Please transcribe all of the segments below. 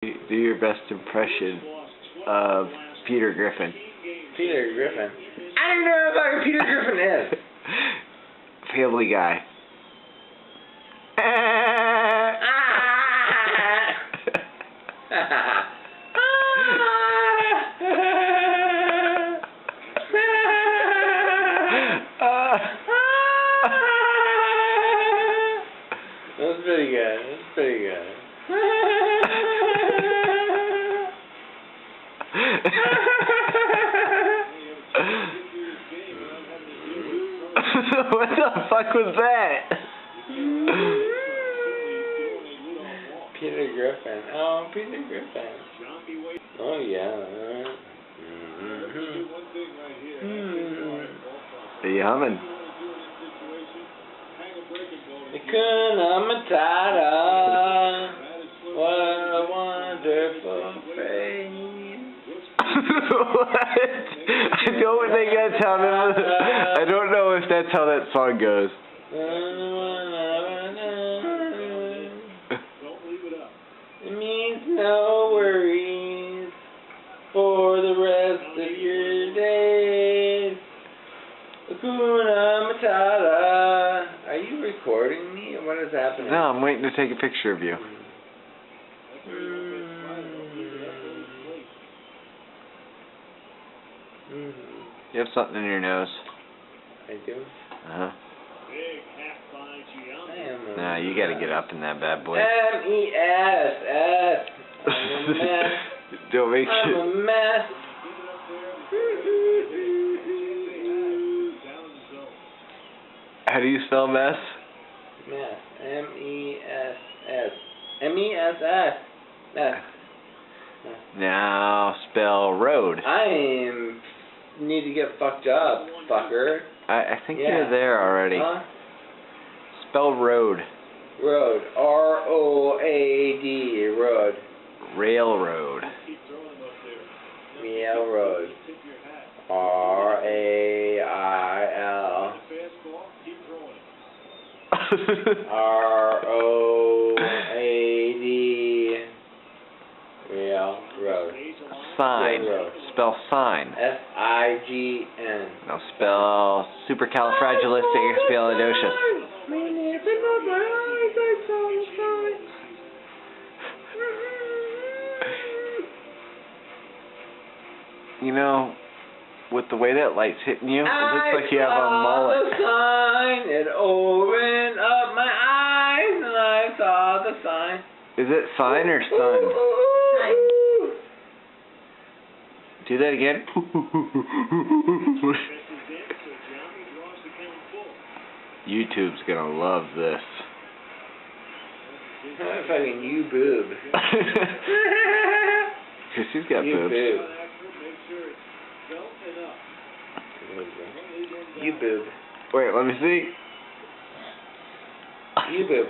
Do your best impression of Peter Griffin. Peter Griffin? I don't know who Peter Griffin is. Family Guy. That's pretty good. That's pretty good. What the fuck was that? Peter Griffin. Oh, Peter Griffin. Oh, yeah. Are you humming? Hakuna Matata. What a wonderful phrase. What? I don't think that's how that. I don't know if that's how that song goes. It means no worries for the rest of your days. Hakuna Matata. Are you recording me? Or what is happening? No, I'm waiting to take a picture of you. You have something in your nose. I do? Uh-huh. I am a Nah, you gotta get up in that bad boy. M-E-S-S. I'm a mess. Don't make I'm a mess. How do you spell mess? Mess. M-E-S-S. M-E-S-S. Mess. Now spell road. Need to get fucked up, fucker. I think you're there already. Huh? Spell road. Road. R-O-A-D. Road. Railroad. Railroad. R-A-I-L. R-O-A-D. Railroad. Sign. Railroad. Spell sign. S-I-G-N. Now spell supercalifragilisticexpialidocious. You know, with the way that light's hitting you, it looks like you have a mullet. I saw the sign, it opened up my eyes, and I saw the sign. Is it sign or sun? Do that again. YouTube's gonna love this. Fucking you boob. Cause she's got you boobs. Boob. You boob. Wait, let me see. You boob.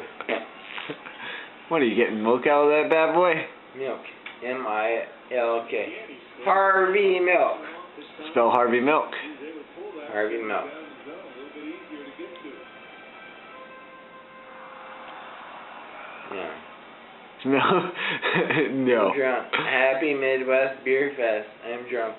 What, are you getting milk out of that bad boy? Milk. M-I-L-K. Harvey Milk. Spell Harvey Milk. Harvey Milk. Yeah. No. No. I'm drunk. Happy Midwest Beer Fest. I'm drunk.